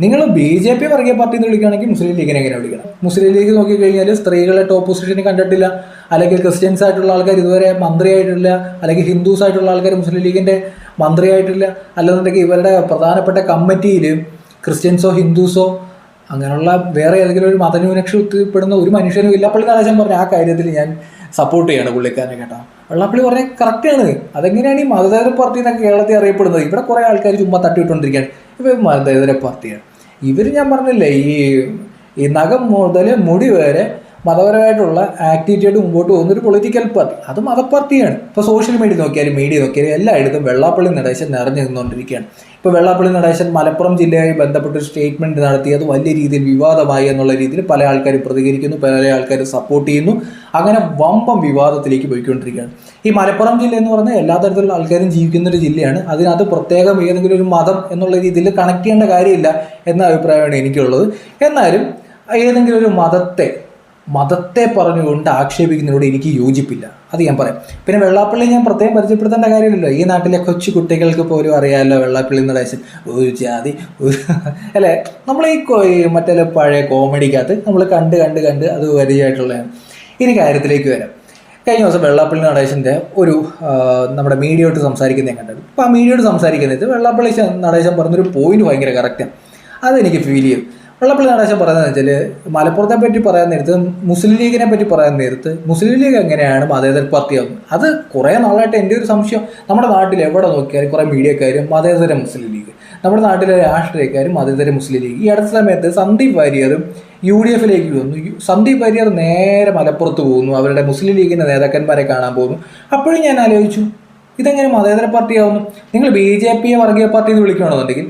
നിങ്ങൾ B J P വർഗീയ party എന്ന് വിളിക്കുകയാണെങ്കിൽ മുസ്ലിം ലീഗിനെ എങ്ങനെ വിളിക്കണം? മുസ്ലിം ലീഗ് നോക്കിക്കഴിഞ്ഞാൽ സ്ത്രീകളെ ടോപ്പ് പൊസിഷനിൽ കണ്ടിട്ടില്ല. അല്ലെങ്കിൽ ക്രിസ്ത്യൻസ് ആയിട്ടുള്ള ആൾക്കാർ ഇതുവരെ മന്ത്രിയായിട്ടില്ല. അല്ലെങ്കിൽ ഹിന്ദുസ് ആയിട്ടുള്ള ആൾക്കാർ മുസ്ലിം ലീഗിന്റെ മന്ത്രിയായിട്ടില്ല. അല്ലെന്നുണ്ടെങ്കിൽ ഇവരുടെ പ്രധാനപ്പെട്ട കമ്മിറ്റിയിൽ ക്രിസ്ത്യൻസോ ഹിന്ദുസോ അങ്ങനെയുള്ള വേറെ ഏതെങ്കിലും ഒരു മതന്യൂനക്ഷത്തിൽപ്പെടുന്ന ഒരു മനുഷ്യനും ഇല്ല. പള്ളി നടേശൻ പറഞ്ഞ ആ കാര്യത്തിൽ ഞാൻ സപ്പോർട്ട് ചെയ്യാണ് പുള്ളിക്കാരനെ കേട്ടോ. വെള്ളാപ്പള്ളി പറഞ്ഞാൽ കറക്റ്റാണ്. അതെങ്ങനെയാണ് ഈ മതേതര പാർട്ടി എന്നൊക്കെ കേരളത്തിൽ അറിയപ്പെടുന്നത്? ഇവിടെ കുറേ ആൾക്കാർ ചുമ്മാ തട്ടിവിട്ടുകൊണ്ടിരിക്കുകയാണ്. ഇവർ മതേതര പാർട്ടിയാണ്. ഇവർ ഞാൻ പറഞ്ഞില്ലേ, ഈ നഖം മുതൽ മുടി വരെ മതപരമായിട്ടുള്ള ആക്ടിവിറ്റിയായിട്ട് മുമ്പോട്ട് പോകുന്ന ഒരു പൊളിറ്റിക്കൽ പാർട്ടി, അത് മതപ്പാർട്ടിയാണ്. ഇപ്പോൾ സോഷ്യൽ മീഡിയ നോക്കിയാലും എല്ലായിടത്തും വെള്ളാപ്പള്ളി നടേശൻ നിറഞ്ഞു നിന്നുകൊണ്ടിരിക്കുകയാണ്. ഇപ്പോൾ വെള്ളാപ്പള്ളി നടേശൻ മലപ്പുറം ജില്ലയുമായി ബന്ധപ്പെട്ടൊരു സ്റ്റേറ്റ്മെൻറ്റ് നടത്തി. അത് വലിയ രീതിയിൽ വിവാദമായി എന്നുള്ള രീതിയിൽ പല ആൾക്കാരും പ്രതികരിക്കുന്നു, പല ആൾക്കാരും സപ്പോർട്ട് ചെയ്യുന്നു. അങ്ങനെ വമ്പം വിവാദത്തിലേക്ക് പോയിക്കൊണ്ടിരിക്കുകയാണ്. ഈ മലപ്പുറം ജില്ല എന്ന് പറഞ്ഞാൽ എല്ലാ തരത്തിലുള്ള ആൾക്കാരും ജീവിക്കുന്ന ഒരു ജില്ലയാണ്. അതിനകത്ത് പ്രത്യേകം ഏതെങ്കിലും ഒരു മതം എന്നുള്ള രീതിയിൽ കണക്ട് ചെയ്യേണ്ട കാര്യമില്ല എന്ന അഭിപ്രായമാണ് എനിക്കുള്ളത്. എന്നാലും ഏതെങ്കിലും ഒരു മതത്തെ പറഞ്ഞുകൊണ്ട് ആക്ഷേപിക്കുന്നതിനോട് എനിക്ക് യോജിപ്പില്ല. അത് ഞാൻ പറയാം. പിന്നെ വെള്ളാപ്പള്ളി ഞാൻ പ്രത്യേകം പരിചയപ്പെടുത്തേണ്ട കാര്യമില്ലല്ലോ. ഈ നാട്ടിലെ കൊച്ചു കുട്ടികൾക്ക് പോലും അറിയാമല്ലോ വെള്ളാപ്പള്ളി നടേശൻ ഒരു ജാതി അല്ലേ. നമ്മൾ ഈ മറ്റേ പഴയ കോമഡിക്കകത്ത് നമ്മൾ കണ്ട് അത് പരിചയമായിട്ടുള്ളതാണ്. ഇനി കാര്യത്തിലേക്ക് വരാം. കഴിഞ്ഞ ദിവസം വെള്ളാപ്പള്ളി നടേശൻ്റെ ഒരു നമ്മുടെ മീഡിയയോട്ട് സംസാരിക്കുന്നത് ഞാൻ കണ്ടത്. അപ്പോൾ ആ മീഡിയയോട്ട് സംസാരിക്കുന്നത് വെള്ളാപ്പള്ളി നടേശൻ പറഞ്ഞൊരു പോയിന്റ് ഭയങ്കര കറക്റ്റാണ്. അതെനിക്ക് ഫീൽ ചെയ്യും. വെള്ളാപ്പള്ളി നടേശൻ പറയുന്നത് വെച്ചാൽ മലപ്പുറത്തെ പറ്റി പറയാൻ നേരത്ത്, മുസ്ലിം ലീഗിനെ പറ്റി പറയാൻ നേരത്ത് മുസ്ലിം ലീഗ് എങ്ങനെയാണ് മതേതര പാർട്ടിയാകുന്നത്? അത് കുറേ നാളായിട്ട് എൻ്റെ ഒരു സംശയം. നമ്മുടെ നാട്ടിൽ എവിടെ നോക്കിയാലും കുറേ മീഡിയക്കാരും മതേതര മുസ്ലിം ലീഗ്, നമ്മുടെ നാട്ടിലെ രാഷ്ട്രീയക്കാരും മതേതര മുസ്ലിം ലീഗ്. ഈ അടുത്ത സമയത്ത് സന്ദീപ് വാര്യറും UDF വന്നു. സന്ദീപ് വാര്യർ നേരെ മലപ്പുറത്ത് പോകുന്നു, അവരുടെ മുസ്ലിം ലീഗിൻ്റെ നേതാക്കന്മാരെ കാണാൻ പോകുന്നു. അപ്പോഴും ഞാൻ ആലോചിച്ചു, ഇതെങ്ങനെ മതേതര പാർട്ടിയാവുന്നു? നിങ്ങൾ BJP വർഗീയ പാർട്ടി എന്ന് വിളിക്കുകയാണെന്നുണ്ടെങ്കിൽ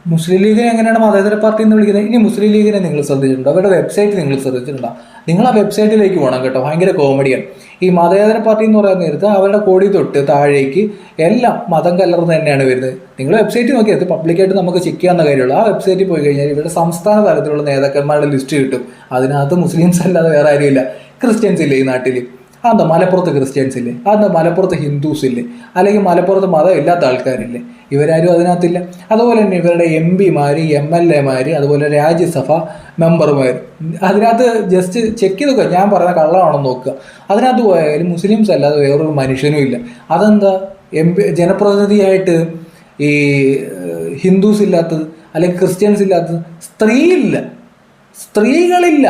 മുസ്ലിം ലീഗിനെ എങ്ങനെയാണ് മതേതര പാർട്ടി എന്ന് വിളിക്കുന്നത്? ഇനി മുസ്ലിം ലീഗിനെ നിങ്ങൾ ശ്രദ്ധിച്ചിട്ടുണ്ടോ? അവരുടെ വെബ്സൈറ്റ് നിങ്ങൾ ശ്രദ്ധിച്ചിട്ടുണ്ടോ? നിങ്ങൾ ആ വെബ്സൈറ്റിലേക്ക് പോകണം കേട്ടോ. ഭയങ്കര കോമഡിയാണ്. ഈ മതേതര പാർട്ടി എന്ന് പറയാൻ നേരത്ത് അവരുടെ കൊടി തൊട്ട് താഴേക്ക് എല്ലാം മതം കലർന്ന് തന്നെയാണ് വരുന്നത്. നിങ്ങൾ വെബ്സൈറ്റ് നോക്കിയത് പബ്ലിക്കായിട്ട് നമുക്ക് ചെക്ക് ചെയ്യാവുന്ന കാര്യമുള്ളൂ. ആ വെബ്സൈറ്റിൽ പോയി കഴിഞ്ഞാൽ ഇവരുടെ സംസ്ഥാന തലത്തിലുള്ള നേതാക്കന്മാരുടെ ലിസ്റ്റ് കിട്ടും. അതിനകത്ത് മുസ്ലിംസ് അല്ലാതെ വേറെ ആരുമില്ല. ക്രിസ്ത്യൻസ് ഇല്ലേ ഈ നാട്ടിൽ? അതെന്താ മലപ്പുറത്ത് ക്രിസ്ത്യൻസ് ഇല്ലേ? അതെന്താ മലപ്പുറത്ത് ഹിന്ദുസ് ഇല്ലേ? അല്ലെങ്കിൽ മലപ്പുറത്ത് മതം ഇല്ലാത്ത ആൾക്കാരില്ലേ? ഇവരാരും അതിനകത്തില്ല. അതുപോലെ തന്നെ ഇവരുടെ MP മാർ, MLA മാർ, അതുപോലെ രാജ്യസഭ മെമ്പർമാർ, അതിനകത്ത് ജസ്റ്റ് ചെക്ക് ചെയ്ത് നോക്കുക. ഞാൻ പറയുന്ന കള്ളമാണെന്ന് നോക്കുക. അതിനകത്ത് പോയാലും മുസ്ലിംസ് അല്ലാതെ വേറൊരു മനുഷ്യനും ഇല്ല. അതെന്താ ജനപ്രതിനിധിയായിട്ട് ഈ ഹിന്ദുസ് ഇല്ലാത്തത്, അല്ലെങ്കിൽ ക്രിസ്ത്യൻസ് ഇല്ലാത്തത്? സ്ത്രീകളില്ല.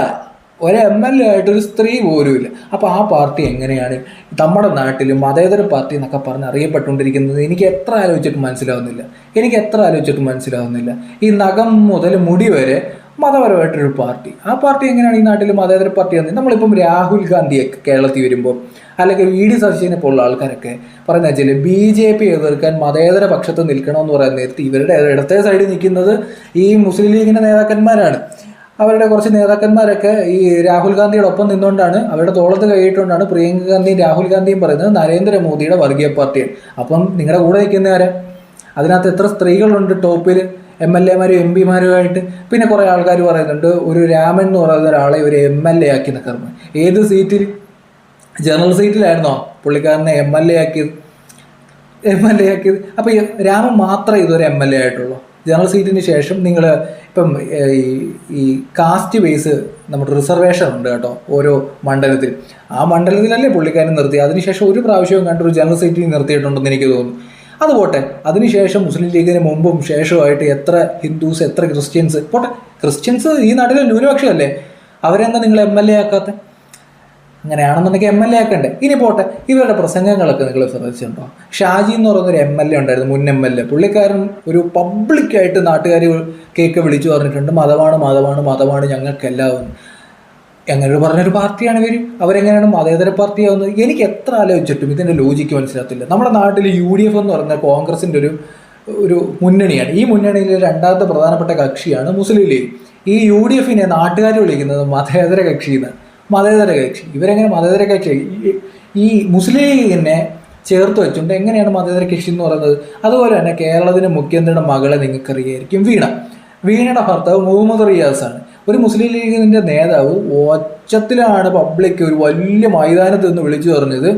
ഒരു MLA ആയിട്ടൊരു സ്ത്രീ പോലും ഇല്ല. അപ്പോൾ ആ പാർട്ടി എങ്ങനെയാണ് നമ്മുടെ നാട്ടിൽ മതേതര പാർട്ടി എന്നൊക്കെ പറഞ്ഞ് അറിയപ്പെട്ടുകൊണ്ടിരിക്കുന്നത്? എനിക്ക് എത്ര ആലോചിച്ചിട്ട് മനസ്സിലാവുന്നില്ല. ഈ നഖം മുതൽ മുടി വരെ മതപരമായിട്ടൊരു പാർട്ടി, ആ പാർട്ടി എങ്ങനെയാണ് ഈ നാട്ടിൽ മതേതര പാർട്ടി എന്ന്? നമ്മളിപ്പം രാഹുൽ ഗാന്ധിയൊക്കെ കേരളത്തിൽ വരുമ്പോൾ, അല്ലെങ്കിൽ VD സതീശനെ പോലുള്ള ആൾക്കാരൊക്കെ പറയുന്നത് വെച്ചാൽ BJP എതിർക്കാൻ മതേതര പക്ഷത്ത് നിൽക്കണമെന്ന് പറയുന്ന നേരത്തെ ഇവരുടെ ഇടത്തെ സൈഡിൽ നിൽക്കുന്നത് ഈ മുസ്ലിം ലീഗിൻ്റെ നേതാക്കന്മാരാണ്. അവരുടെ കുറച്ച് നേതാക്കന്മാരൊക്കെ ഈ രാഹുൽ ഗാന്ധിയുടെ ഒപ്പം നിന്നുകൊണ്ടാണ്, അവരുടെ തോളത്ത് കൈയിട്ടുകൊണ്ടാണ് പ്രിയങ്ക ഗാന്ധിയും രാഹുൽ ഗാന്ധിയും പറയുന്നത് നരേന്ദ്രമോദിയുടെ വർഗീയ പാർട്ടിയാണ്. അപ്പം നിങ്ങളുടെ കൂടെ നിൽക്കുന്നവരെ അതിനകത്ത് എത്ര സ്ത്രീകളുണ്ട് ടോപ്പിൽ? MLA മാരും MP മാരുമായിട്ട്. പിന്നെ കുറേ ആൾക്കാർ പറയുന്നുണ്ട് ഒരു രാമൻ എന്ന് പറയുന്ന ഒരാളെ ഒരു MLA ആക്കി നിൽക്കുന്നത്. ഏത് സീറ്റിൽ? ജനറൽ സീറ്റിലായിരുന്നോ പുള്ളിക്കാരനെ MLA ആക്കിയത്? അപ്പോൾ രാമൻ മാത്രമേ ഇതുവരെ MLA ആയിട്ടുള്ളൂ. ജനറൽ സീറ്റിന് ശേഷം നിങ്ങൾ ഇപ്പം ഈ കാസ്റ്റ് ബേസ് നമ്മുടെ റിസർവേഷൻ ഉണ്ട് കേട്ടോ ഓരോ മണ്ഡലത്തിൽ. ആ മണ്ഡലത്തിലല്ലേ പുള്ളിക്കാരൻ നിർത്തി. അതിനുശേഷം ഒരു പ്രാവശ്യവും കണ്ടൊരു ജനറൽ സീറ്റിൽ നിർത്തിയിട്ടുണ്ടെന്ന് എനിക്ക് തോന്നുന്നു. അതുപോട്ടെ, അതിനുശേഷം മുസ്ലിം ലീഗിന് മുമ്പും ശേഷമായിട്ട് എത്ര ഹിന്ദുസ്, എത്ര ക്രിസ്ത്യൻസ്? പോട്ടെ, ക്രിസ്ത്യൻസ് ഈ നാട്ടിലെ ന്യൂനപക്ഷമല്ലേ, അവരെന്താ നിങ്ങൾ MLA ആക്കാത്ത? അങ്ങനെയാണെന്നുണ്ടെങ്കിൽ MLA ആക്കണ്ടേ? ഇനി പോട്ടെ, ഇവരുടെ പ്രസംഗങ്ങളൊക്കെ നിങ്ങൾ ശ്രദ്ധിച്ചിട്ടുണ്ടോ? ഷാജി എന്ന് പറയുന്നൊരു MLA ഉണ്ടായിരുന്നു, മുൻ MLA. പുള്ളിക്കാരൻ ഒരു പബ്ലിക്കായിട്ട് നാട്ടുകാർ കേക്ക് വിളിച്ചു പറഞ്ഞിട്ടുണ്ട്, മതമാണ് ഞങ്ങൾക്കെല്ലാം. അങ്ങനെ പറഞ്ഞൊരു പാർട്ടിയാണ് ഇവർ. അവരെങ്ങനെയാണ് മതേതര പാർട്ടിയാവുന്നത്? എനിക്ക് എത്ര ആലോചിച്ചിട്ടും ഇതിൻ്റെ ലോജിക്ക് മനസ്സിലാകത്തില്ല. നമ്മുടെ നാട്ടിൽ UDF എന്ന് പറഞ്ഞ കോൺഗ്രസിൻ്റെ ഒരു മുന്നണിയാണ്. ഈ മുന്നണിയിലെ രണ്ടാമത്തെ പ്രധാനപ്പെട്ട കക്ഷിയാണ് മുസ്ലിം ലീഗ്. ഈ UDFനെ നാട്ടുകാർ വിളിക്കുന്നത് മതേതര കക്ഷി. ഇവരെങ്ങനെ മതേതര കക്ഷി? ഈ മുസ്ലിം ലീഗിനെ ചേർത്ത് വെച്ചുകൊണ്ട് എങ്ങനെയാണ് മതേതര കക്ഷി എന്ന് പറയുന്നത്? അതുപോലെ തന്നെ കേരളത്തിൻ്റെ മുഖ്യമന്ത്രിയുടെ മകളെ നിങ്ങൾക്കറിയായിരിക്കും, വീണയുടെ ഭർത്താവ് മുഹമ്മദ് റിയാസാണ്. ഒരു മുസ്ലിം ലീഗിൻ്റെ നേതാവ് ഒച്ചത്തിലാണ് പബ്ലിക് ഒരു വലിയ മൈതാനത്ത് നിന്ന് വിളിച്ചു പറഞ്ഞത്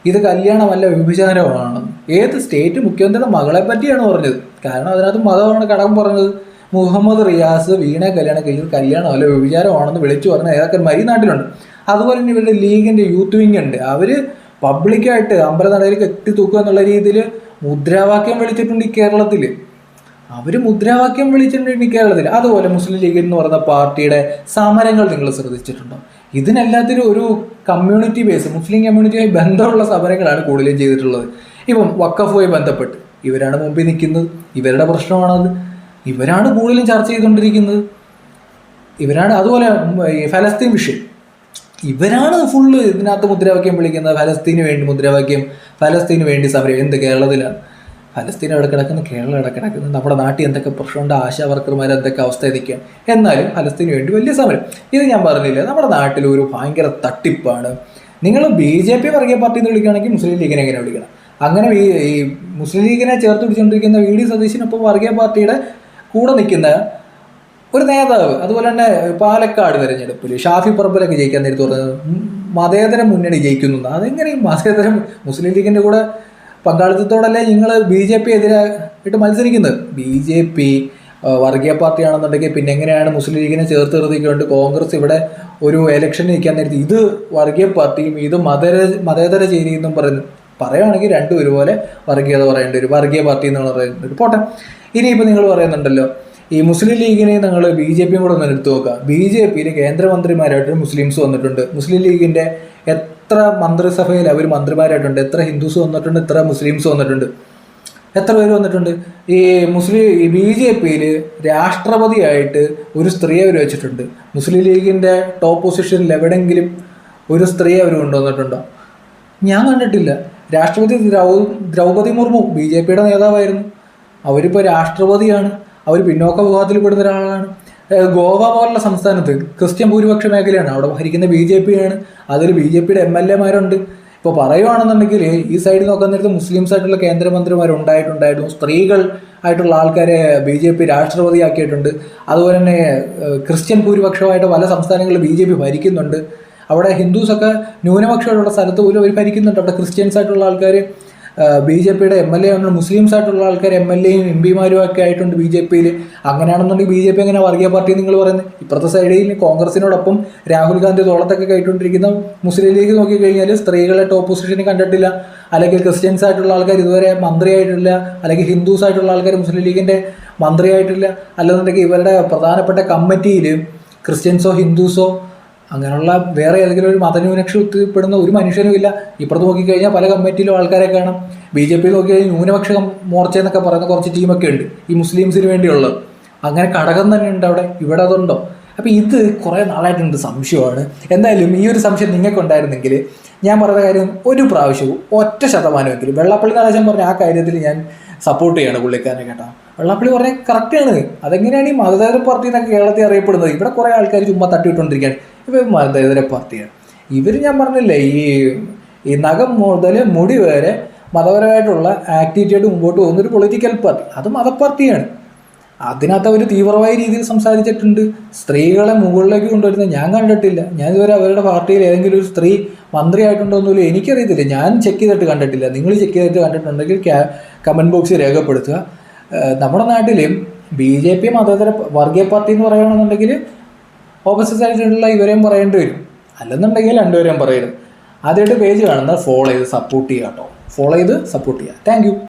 ഇത് കല്യാണമല്ല വ്യഭിചാരമാണ്. ഏത് സ്റ്റേറ്റ് മുഖ്യമന്ത്രിയുടെ മകളെ പറ്റിയാണ് പറഞ്ഞത്? കാരണം അതിനകത്ത് മതമാണ് കടം പറഞ്ഞത്. മുഹമ്മദ് റിയാസ് വീണ കല്യാണം കഴിച്ചത് കല്യാണമല്ല വ്യഭിചാരമാണെന്ന് വിളിച്ചു പറഞ്ഞ നേതാക്കന്മാർ ഈ നാട്ടിലുണ്ട്. അതുപോലെ തന്നെ ഇവരുടെ ലീഗിൻ്റെ യൂത്ത് വിങ് ഉണ്ട്. അവർ പബ്ലിക്കായിട്ട് അമ്പലനടയിലേക്ക് എത്തിത്തൂക്കുക എന്നുള്ള രീതിയിൽ മുദ്രാവാക്യം വിളിച്ചിട്ടുണ്ട് ഈ കേരളത്തിൽ. അവർ മുദ്രാവാക്യം വിളിച്ചിട്ടുണ്ട് ഈ കേരളത്തിൽ. അതുപോലെ മുസ്ലിം ലീഗ് എന്ന് പറയുന്ന പാർട്ടിയുടെ സമരങ്ങൾ നിങ്ങൾ ശ്രദ്ധിച്ചിട്ടുണ്ടോ? ഇതിനെല്ലാത്തിനും ഒരു കമ്മ്യൂണിറ്റി ബേസ്, മുസ്ലിം കമ്മ്യൂണിറ്റിയുമായി ബന്ധമുള്ള സമരങ്ങളാണ് കൂടുതലും ചെയ്തിട്ടുള്ളത്. ഇപ്പം വഖഫുമായി ബന്ധപ്പെട്ട് ഇവരാണ് മുമ്പിൽ നിൽക്കുന്നത്, ഇവരുടെ പ്രശ്നമാണത്, ഇവരാണ് കൂടുതലും ചർച്ച ചെയ്തുകൊണ്ടിരിക്കുന്നത്, ഇവരാണ്. അതുപോലെ ഈ ഫലസ്തീൻ വിഷയം ഇവരാണ് ഫുള്ള് ഇതിനകത്ത് മുദ്രാവാക്യം വിളിക്കുന്നത്. ഫലസ്തീന് വേണ്ടി മുദ്രാവാക്യം, ഫലസ്തീന് വേണ്ടി സമരം. എന്ത് കേരളത്തിലാണ് ഫലസ്തീൻ എവിടെ കിടക്കുന്നത്? കേരളം എവിടെ കിടക്കുന്നത്? നമ്മുടെ നാട്ടിൽ എന്തൊക്കെ പ്രശ്നമുണ്ട്? ആശാ വർക്കർമാർ എന്തൊക്കെ അവസ്ഥ നിൽക്കുക. എന്നാലും ഫലസ്തീന് വേണ്ടി വലിയ സമരം. ഇത് ഞാൻ പറഞ്ഞില്ല, നമ്മുടെ നാട്ടിൽ ഒരു ഭയങ്കര തട്ടിപ്പാണ്. നിങ്ങൾ BJP വർഗീയ പാർട്ടി എന്ന് വിളിക്കുകയാണെങ്കിൽ മുസ്ലിം ലീഗിനെ എങ്ങനെ വിളിക്കണം? അങ്ങനെ ഈ മുസ്ലിം ലീഗിനെ ചേർത്ത് പിടിച്ചുകൊണ്ടിരിക്കുന്ന VD സതീശനൊപ്പം വർഗീയ പാർട്ടിയുടെ കൂടെ നിൽക്കുന്ന ഒരു നേതാവ്. അതുപോലെ തന്നെ പാലക്കാട് തെരഞ്ഞെടുപ്പിൽ ഷാഫി പറമ്പിലൊക്കെ ജയിക്കാൻ നേരത്ത് പറഞ്ഞത് മതേതര മുന്നണി ജയിക്കുന്നു. അതെങ്ങനെയും മതേതരം മുസ്ലിം ലീഗിൻ്റെ കൂടെ പങ്കാളിത്തത്തോടല്ലേ നിങ്ങൾ BJP എതിരായിട്ട് മത്സരിക്കുന്നത്? BJP വർഗീയ പാർട്ടിയാണെന്നുണ്ടെങ്കിൽ പിന്നെ എങ്ങനെയാണ് മുസ്ലിം ലീഗിനെ ചേർത്ത് നിർത്തിക്കൊണ്ട് കോൺഗ്രസ് ഇവിടെ ഒരു ഇലക്ഷൻ നിൽക്കാൻ നേരത്തെ ഇത് വർഗീയ പാർട്ടിയും ഇത് മതേതര ചേരിയെന്നും പറയുകയാണെങ്കിൽ രണ്ടും ഒരുപോലെ വർഗീയത പറയേണ്ടി വരും. വർഗീയ പാർട്ടി എന്ന് പറയുന്നത് പോട്ടെ. ഇനിയിപ്പോൾ നിങ്ങൾ പറയുന്നുണ്ടല്ലോ ഈ മുസ്ലിം ലീഗിനെ നിങ്ങൾ BJP കൂടെ ഒന്ന് എടുത്തു നോക്കുക. BJPയിൽ കേന്ദ്രമന്ത്രിമാരായിട്ട് മുസ്ലിംസ് വന്നിട്ടുണ്ട്. മുസ്ലിം ലീഗിൻ്റെ എത്ര മന്ത്രിസഭയിൽ അവർ മന്ത്രിമാരായിട്ടുണ്ട്? എത്ര ഹിന്ദുസ് വന്നിട്ടുണ്ട്? എത്ര മുസ്ലിംസ് വന്നിട്ടുണ്ട്? എത്ര പേര് വന്നിട്ടുണ്ട്? ഈ BJPയിൽ രാഷ്ട്രപതിയായിട്ട് ഒരു സ്ത്രീയെ അവർ വെച്ചിട്ടുണ്ട്. മുസ്ലിം ലീഗിൻ്റെ ടോപ്പ് പൊസിഷനിൽ എവിടെയെങ്കിലും ഒരു സ്ത്രീയെ അവർ കൊണ്ടുവന്നിട്ടുണ്ടോ? ഞാൻ കണ്ടിട്ടില്ല. രാഷ്ട്രപതി ദ്രൗപദി മുർമു BJPയുടെ നേതാവായിരുന്നു. അവരിപ്പോൾ രാഷ്ട്രപതിയാണ്. അവർ പിന്നോക്ക വിഭാഗത്തിൽ പെടുന്ന ഒരാളാണ്. ഗോവ പോലുള്ള സംസ്ഥാനത്ത് ക്രിസ്ത്യൻ ഭൂരിപക്ഷ മേഖലയാണ്, അവിടെ ഭരിക്കുന്ന BJPയാണ്. അതിൽ BJPയുടെ MLA മാരുണ്ട്. ഇപ്പോൾ പറയുകയാണെന്നുണ്ടെങ്കിൽ ഈ സൈഡിൽ നോക്കാൻ നേരത്ത് മുസ്ലിംസ് ആയിട്ടുള്ള കേന്ദ്രമന്ത്രിമാരുണ്ടായിട്ടുണ്ടായിരുന്നു. സ്ത്രീകൾ ആയിട്ടുള്ള ആൾക്കാരെ BJP രാഷ്ട്രപതിയാക്കിയിട്ടുണ്ട്. അതുപോലെ തന്നെ ക്രിസ്ത്യൻ ഭൂരിപക്ഷമായിട്ട് പല സംസ്ഥാനങ്ങളിൽ BJP ഭരിക്കുന്നുണ്ട്. അവിടെ ഹിന്ദുസൊക്കെ ന്യൂനപക്ഷമായിട്ടുള്ള സ്ഥലത്ത് പോലും അവർ ഭരിക്കുന്നുണ്ട്. അവിടെ ക്രിസ്ത്യൻസ് ആയിട്ടുള്ള ആൾക്കാർ BJPയുടെ MLA ആണ്. മുസ്ലിംസ് ആയിട്ടുള്ള ആൾക്കാർ MLAയും MP മാരും ഒക്കെ ആയിട്ടുണ്ട് BJPയിൽ. അങ്ങനെയാണെന്നുണ്ടെങ്കിൽ BJP എങ്ങനെ വർഗീയ പാർട്ടി നിങ്ങൾ പറയുന്നത്? ഇപ്പുറത്തെ സൈഡിൽ കോൺഗ്രസിനോടൊപ്പം രാഹുൽ ഗാന്ധി തോളത്തൊക്കെ കയറ്റുകൊണ്ടിരിക്കുന്ന മുസ്ലിം ലീഗ് നോക്കിക്കഴിഞ്ഞാൽ സ്ത്രീകളെ ടോപ്പ് പൊസിഷനിൽ കണ്ടിട്ടില്ല. അല്ലെങ്കിൽ ക്രിസ്ത്യൻസ് ആയിട്ടുള്ള ആൾക്കാർ ഇതുവരെ മന്ത്രിയായിട്ടില്ല. അല്ലെങ്കിൽ ഹിന്ദുസ് ആയിട്ടുള്ള ആൾക്കാർ മുസ്ലിം ലീഗിൻ്റെ മന്ത്രിയായിട്ടില്ല. അല്ലെന്നുണ്ടെങ്കിൽ ഇവരുടെ പ്രധാനപ്പെട്ട കമ്മിറ്റിയിൽ ക്രിസ്ത്യൻസോ ഹിന്ദുസോ അങ്ങനെയുള്ള വേറെ ഏതെങ്കിലും ഒരു മതന്യൂനപക്ഷത്തിൽപ്പെടുന്ന ഒരു മനുഷ്യനും ഇല്ല. ഇപ്പുറത്ത് നോക്കിക്കഴിഞ്ഞാൽ പല കമ്മിറ്റിയിലും ആൾക്കാരെ കാണാം. BJP നോക്കിക്കഴിഞ്ഞാൽ ന്യൂനപക്ഷ മോർച്ച എന്നൊക്കെ പറയുന്ന കുറച്ച് ടീമൊക്കെ ഉണ്ട് ഈ മുസ്ലിംസിന് വേണ്ടിയുള്ളത്. അങ്ങനെ ഘടകം തന്നെ ഉണ്ട് അവിടെ. ഇവിടെ അതുണ്ടോ? അപ്പോൾ ഇത് കുറേ നാളായിട്ടുണ്ട് സംശയമാണ്. എന്തായാലും ഈ ഒരു സംശയം നിങ്ങൾക്കുണ്ടായിരുന്നെങ്കിൽ ഞാൻ പറഞ്ഞ കാര്യം ഒരു പ്രാവശ്യവും 1% വെള്ളാപ്പള്ളി നടേശൻ പറഞ്ഞ ആ കാര്യത്തിൽ ഞാൻ സപ്പോർട്ട് ചെയ്യാണ് പുള്ളിക്കാരനെ. കേട്ടോ, വെള്ളാപ്പള്ളി പറഞ്ഞാൽ കറക്റ്റാണ്. അതെങ്ങനെയാണ് ഈ മതേതര പാർട്ടി എന്നൊക്കെ കേരളത്തിൽ അറിയപ്പെടുന്നത്? ഇവിടെ കുറേ ആൾക്കാർ ചുമ്മാ തട്ടിവിട്ടുകൊണ്ടിരിക്കുകയാണ്. ഇവർ മതേതര പാർട്ടിയാണ്. ഇവർ ഞാൻ പറഞ്ഞില്ലേ ഈ നഖം മുതൽ മുടി വരെ മതപരമായിട്ടുള്ള ആക്ടിവിറ്റിയായിട്ട് മുമ്പോട്ട് പോകുന്നൊരു പൊളിറ്റിക്കൽ പാർട്ടി. അത് മതപ്പാർട്ടിയാണ്. അതിനകത്ത് അവർ തീവ്രമായ രീതിയിൽ സംസാരിച്ചിട്ടുണ്ട്. സ്ത്രീകളെ മുകളിലേക്ക് കൊണ്ടുവരുന്നത് ഞാൻ കണ്ടിട്ടില്ല. ഞാൻ ഇതുവരെ അവരുടെ പാർട്ടിയിൽ ഏതെങ്കിലും ഒരു സ്ത്രീ മന്ത്രിയായിട്ടുണ്ടോയെന്നില്ല എനിക്കറിയത്തില്ല. ഞാൻ ചെക്ക് ചെയ്തിട്ട് കണ്ടിട്ടില്ല. നിങ്ങൾ ചെക്ക് ചെയ്തിട്ട് കണ്ടിട്ടുണ്ടെങ്കിൽ കമൻറ്റ് ബോക്സിൽ രേഖപ്പെടുത്തുക. നമ്മുടെ നാട്ടിൽ BJP മതേതര വർഗീയ പാർട്ടി എന്ന് പറയുകയാണെന്നുണ്ടെങ്കിൽ ഓപ്പോസിറ്റ് സൈഡിലുള്ള ഇവരെയും പറയേണ്ടി വരും. അല്ലെന്നുണ്ടെങ്കിൽ രണ്ടുപേരെയും പറയരുത്. ആദ്യമായിട്ട് പേജ് കാണുന്നത് ഫോളോ ചെയ്ത് സപ്പോർട്ട് ചെയ്യുക കേട്ടോ. ഫോളോ ചെയ്ത് സപ്പോർട്ട് ചെയ്യുക. Thank you.